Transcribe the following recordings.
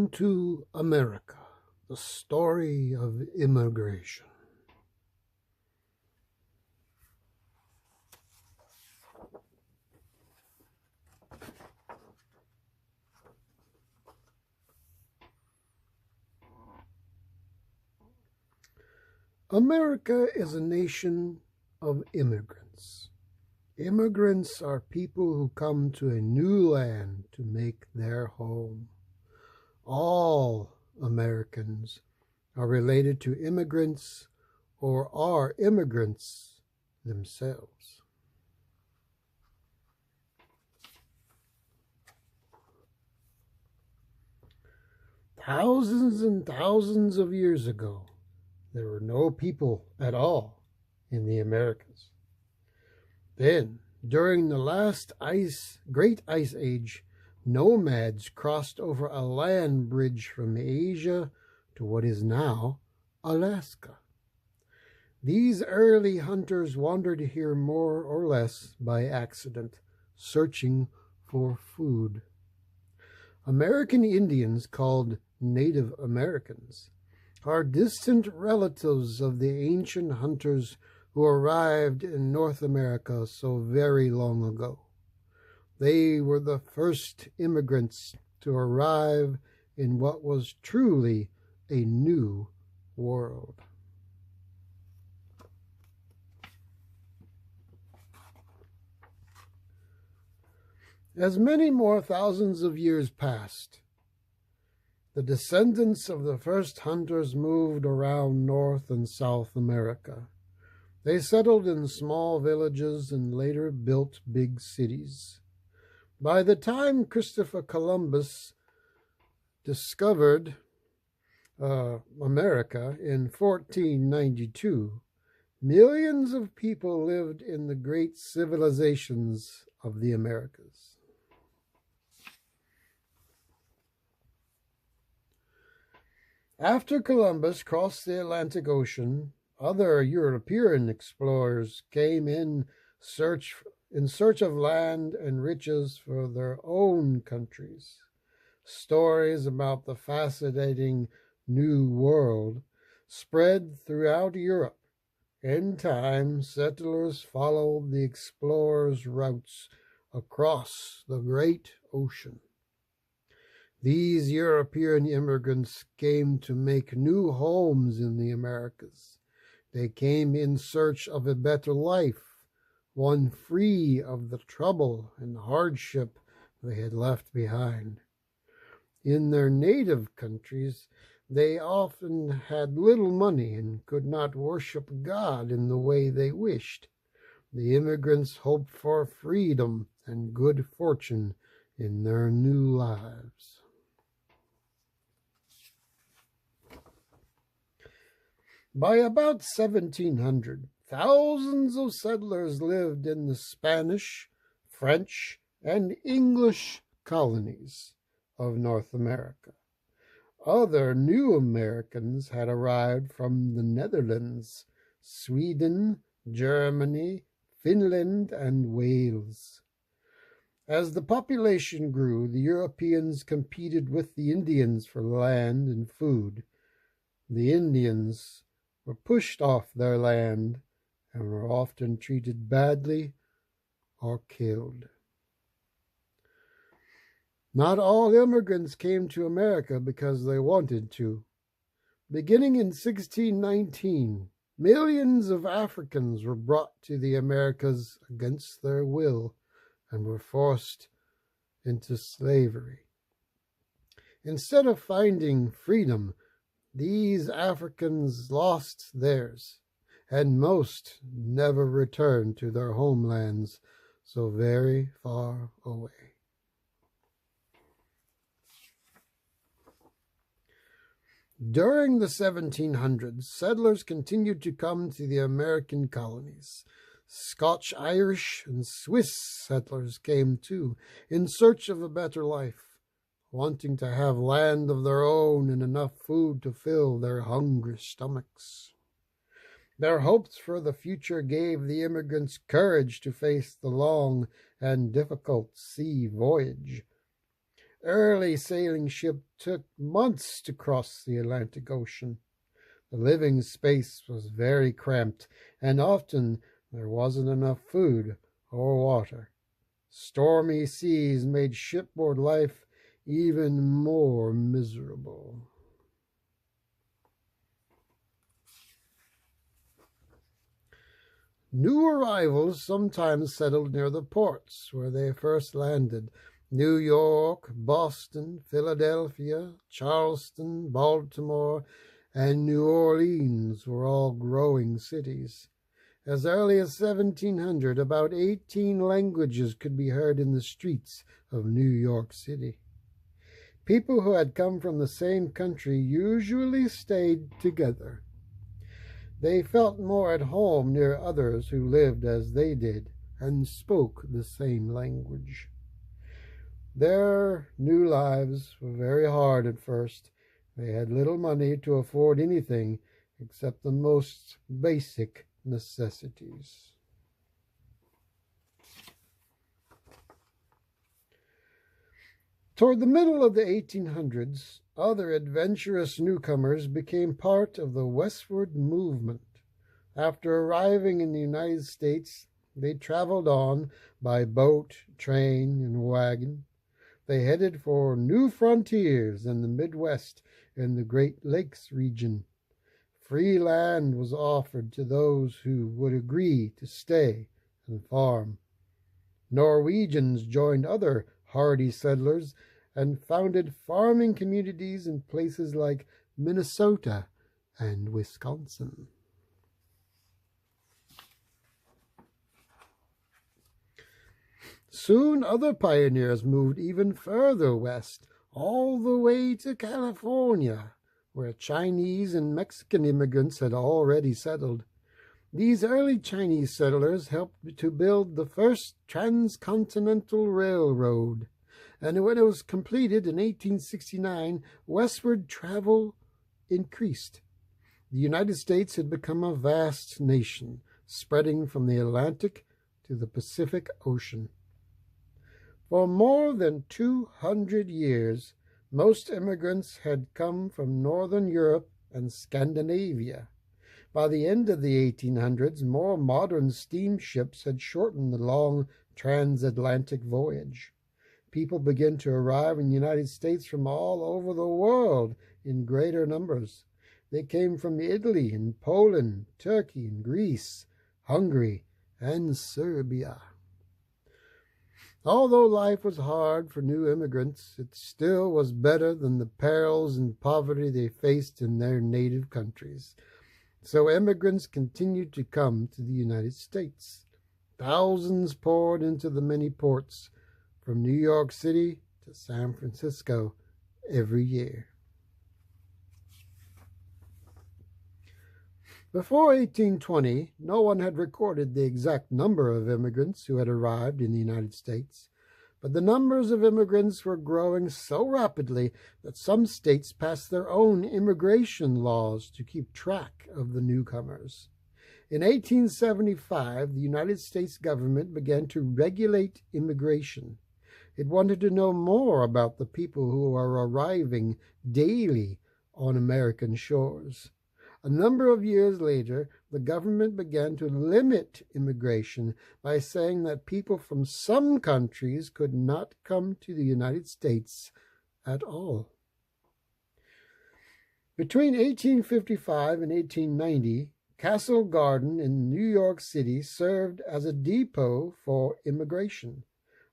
Welcome to America, the story of immigration. America is a nation of immigrants. Immigrants are people who come to a new land to make their home. All Americans are related to immigrants or are immigrants themselves. Thousands and thousands of years ago, there were no people at all in the Americas. Then, during the last great ice age, nomads crossed over a land bridge from Asia to what is now Alaska. These early hunters wandered here more or less by accident, searching for food. American Indians, called Native Americans, are distant relatives of the ancient hunters who arrived in North America so very long ago. They were the first immigrants to arrive in what was truly a new world. As many more thousands of years passed, the descendants of the first hunters moved around North and South America. They settled in small villages and later built big cities. By the time Christopher Columbus discovered America in 1492, millions of people lived in the great civilizations of the Americas. After Columbus crossed the Atlantic Ocean, other European explorers came in search of land and riches for their own countries. Stories about the fascinating New World spread throughout Europe. In time, settlers followed the explorers' routes across the great ocean. These European immigrants came to make new homes in the Americas. They came in search of a better life, one free of the trouble and hardship they had left behind. In their native countries, they often had little money and could not worship God in the way they wished. The immigrants hoped for freedom and good fortune in their new lives. By about 1700, thousands of settlers lived in the Spanish, French, and English colonies of North America. Other new Americans had arrived from the Netherlands, Sweden, Germany, Finland, and Wales. As the population grew, the Europeans competed with the Indians for land and food. The Indians were pushed off their land and were often treated badly or killed. Not all immigrants came to America because they wanted to. Beginning in 1619, millions of Africans were brought to the Americas against their will and were forced into slavery. Instead of finding freedom, these Africans lost theirs, and most never returned to their homelands so very far away. During the 1700s, settlers continued to come to the American colonies. Scotch, Irish, and Swiss settlers came too, in search of a better life, wanting to have land of their own and enough food to fill their hungry stomachs. Their hopes for the future gave the immigrants courage to face the long and difficult sea voyage. Early sailing ships took months to cross the Atlantic Ocean. The living space was very cramped, and often there wasn't enough food or water. Stormy seas made shipboard life even more miserable. New arrivals sometimes settled near the ports where they first landed. New York, Boston, Philadelphia, Charleston, Baltimore, and New Orleans were all growing cities. As early as 1700, about 18 languages could be heard in the streets of New York City. People who had come from the same country usually stayed together. They felt more at home near others who lived as they did and spoke the same language. Their new lives were very hard at first. They had little money to afford anything except the most basic necessities. Toward the middle of the 1800s, other adventurous newcomers became part of the westward movement. After arriving in the United States, they traveled on by boat, train, and wagon. They headed for new frontiers in the Midwest and the Great Lakes region. Free land was offered to those who would agree to stay and farm. Norwegians joined other hardy settlers and founded farming communities in places like Minnesota and Wisconsin. Soon other pioneers moved even further west, all the way to California, where Chinese and Mexican immigrants had already settled. These early Chinese settlers helped to build the first transcontinental railroad, and when it was completed in 1869, westward travel increased. The United States had become a vast nation, spreading from the Atlantic to the Pacific Ocean. For more than 200 years, most immigrants had come from Northern Europe and Scandinavia. By the end of the 1800s, more modern steamships had shortened the long transatlantic voyage. People began to arrive in the United States from all over the world in greater numbers. They came from Italy and Poland, Turkey and Greece, Hungary and Serbia. Although life was hard for new immigrants, it still was better than the perils and poverty they faced in their native countries. So immigrants continued to come to the United States. Thousands poured into the many ports, from New York City to San Francisco, every year. Before 1820, no one had recorded the exact number of immigrants who had arrived in the United States, but the numbers of immigrants were growing so rapidly that some states passed their own immigration laws to keep track of the newcomers. In 1875, the United States government began to regulate immigration. It wanted to know more about the people who are arriving daily on American shores. A number of years later, the government began to limit immigration by saying that people from some countries could not come to the United States at all. Between 1855 and 1890, Castle Garden in New York City served as a depot for immigration.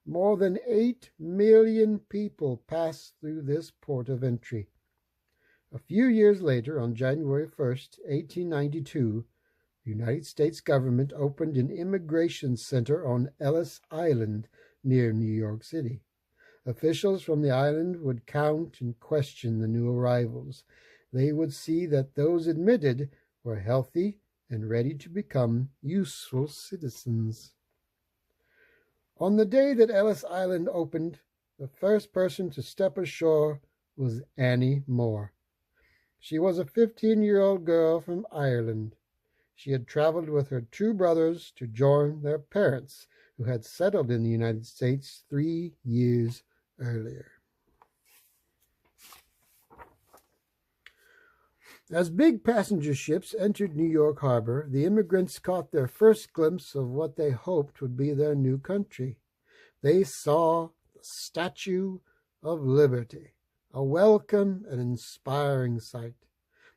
More than 8 million people passed through this port of entry. A few years later, on January 1st, 1892, the United States government opened an immigration center on Ellis Island near New York City. Officials from the island would count and question the new arrivals. They would see that those admitted were healthy and ready to become useful citizens. On the day that Ellis Island opened, the first person to step ashore was Annie Moore. She was a 15-year-old girl from Ireland. She had traveled with her 2 brothers to join their parents, who had settled in the United States 3 years earlier. As big passenger ships entered New York Harbor, the immigrants caught their first glimpse of what they hoped would be their new country. They saw the Statue of Liberty, a welcome and inspiring sight.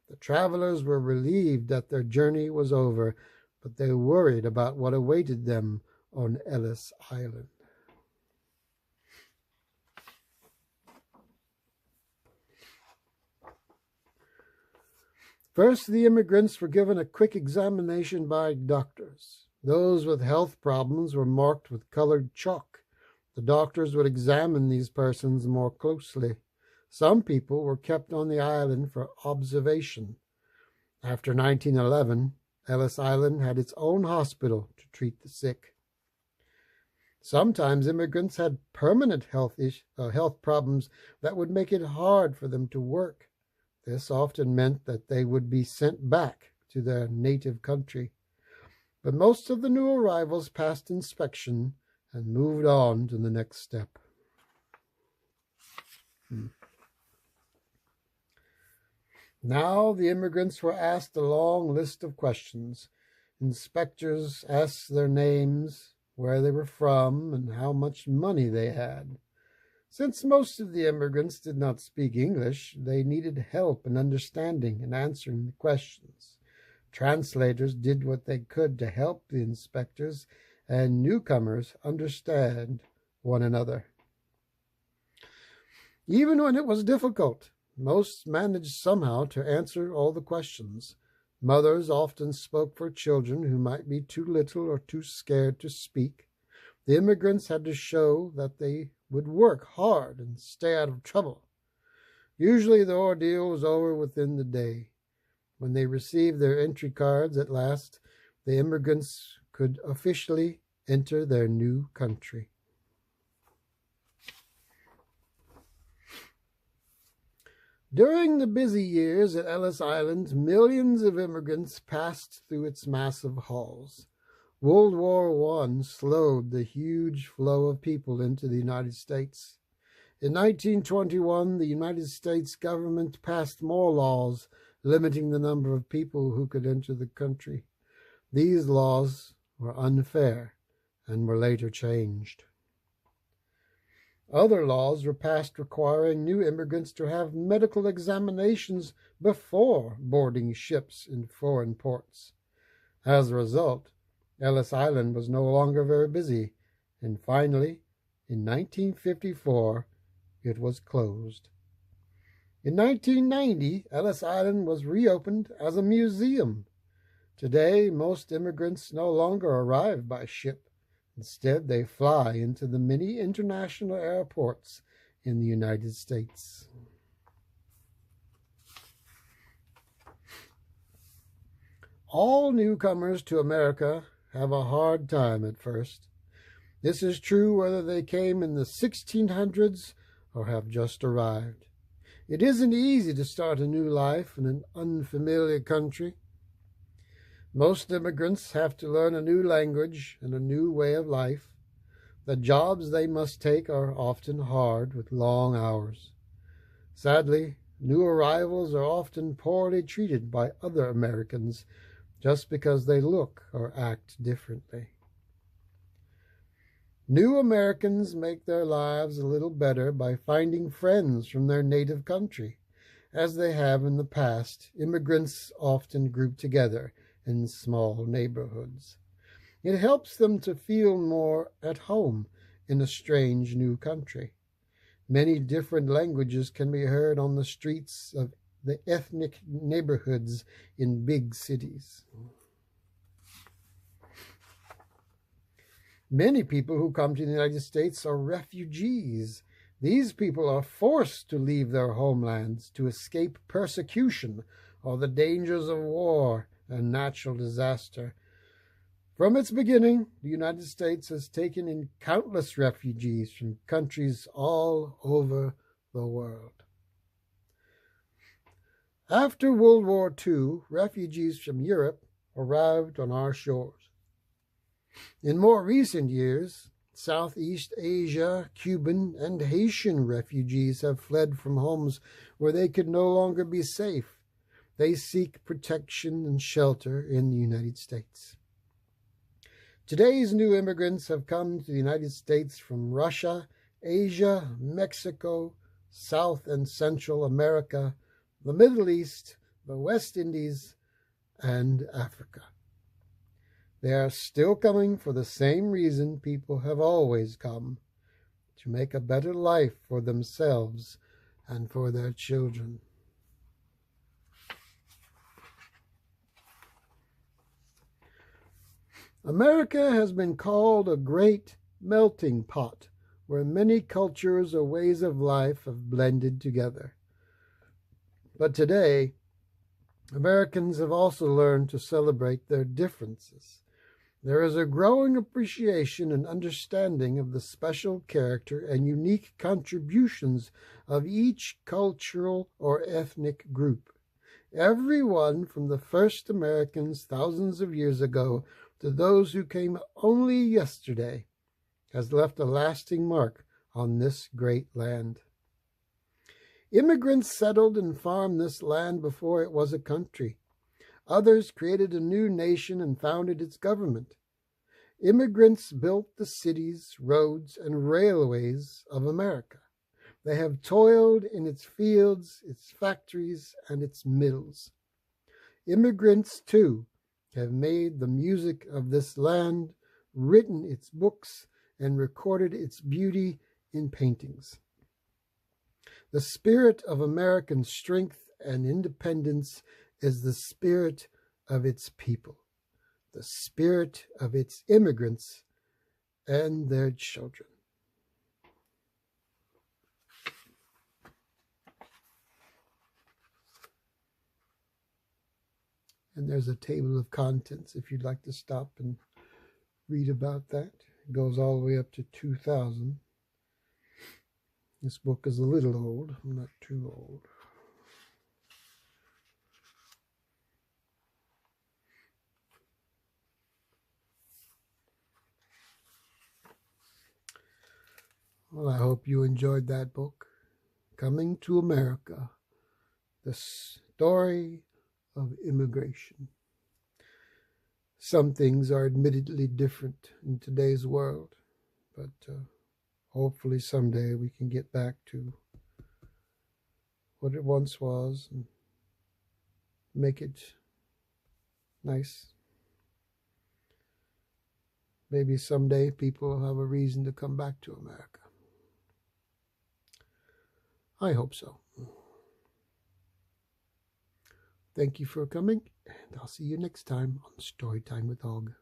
The travelers were relieved that their journey was over, but they worried about what awaited them on Ellis Island. First, the immigrants were given a quick examination by doctors. Those with health problems were marked with colored chalk. The doctors would examine these persons more closely. Some people were kept on the island for observation. After 1911, Ellis Island had its own hospital to treat the sick. Sometimes immigrants had permanent health problems that would make it hard for them to work. This often meant that they would be sent back to their native country. But most of the new arrivals passed inspection and moved on to the next step. Now the immigrants were asked a long list of questions. Inspectors asked their names, where they were from, and how much money they had. Since most of the immigrants did not speak English, they needed help in understanding and answering the questions. Translators did what they could to help the inspectors and newcomers understand one another. Even when it was difficult, most managed somehow to answer all the questions. Mothers often spoke for children who might be too little or too scared to speak. The immigrants had to show that they would work hard and stay out of trouble. Usually the ordeal was over within the day. When they received their entry cards at last, the immigrants could officially enter their new country. During the busy years at Ellis Island, millions of immigrants passed through its massive halls. World War I slowed the huge flow of people into the United States. In 1921, the United States government passed more laws limiting the number of people who could enter the country. These laws were unfair and were later changed. Other laws were passed requiring new immigrants to have medical examinations before boarding ships in foreign ports. As a result, Ellis Island was no longer very busy, and finally, in 1954, it was closed. In 1990, Ellis Island was reopened as a museum. Today, most immigrants no longer arrive by ship. Instead, they fly into the many international airports in the United States. All newcomers to America have a hard time at first. This is true whether they came in the 1600s or have just arrived. It isn't easy to start a new life in an unfamiliar country. Most immigrants have to learn a new language and a new way of life. The jobs they must take are often hard with long hours. Sadly, new arrivals are often poorly treated by other Americans just because they look or act differently. New Americans make their lives a little better by finding friends from their native country. As they have in the past, immigrants often group together in small neighborhoods. It helps them to feel more at home in a strange new country. Many different languages can be heard on the streets of the ethnic neighborhoods in big cities. Many people who come to the United States are refugees. These people are forced to leave their homelands to escape persecution or the dangers of war and natural disaster. From its beginning, the United States has taken in countless refugees from countries all over the world. After World War II, refugees from Europe arrived on our shores. In more recent years, Southeast Asia, Cuban, and Haitian refugees have fled from homes where they could no longer be safe. they seek protection and shelter in the United States. Today's new immigrants have come to the United States from Russia, Asia, Mexico, South and Central America, the Middle East, the West Indies, and Africa. They are still coming for the same reason people have always come, to make a better life for themselves and for their children. America has been called a great melting pot where many cultures or ways of life have blended together. But today, Americans have also learned to celebrate their differences. There is a growing appreciation and understanding of the special character and unique contributions of each cultural or ethnic group. Everyone from the first Americans thousands of years ago to those who came only yesterday has left a lasting mark on this great land. Immigrants settled and farmed this land before it was a country. Others created a new nation and founded its government. Immigrants built the cities, roads, and railways of America. They have toiled in its fields, its factories, and its mills. Immigrants, too, have made the music of this land, written its books, and recorded its beauty in paintings. The spirit of American strength and independence is the spirit of its people, the spirit of its immigrants and their children. And there's a table of contents if you'd like to stop and read about that. It goes all the way up to 2000. This book is a little old, not too old. Well, I hope you enjoyed that book, Coming to America, the story of immigration. Some things are admittedly different in today's world, but hopefully someday we can get back to what it once was and make it nice. Maybe someday people will have a reason to come back to America. I hope so. Thank you for coming, and I'll see you next time on Storytime with Og.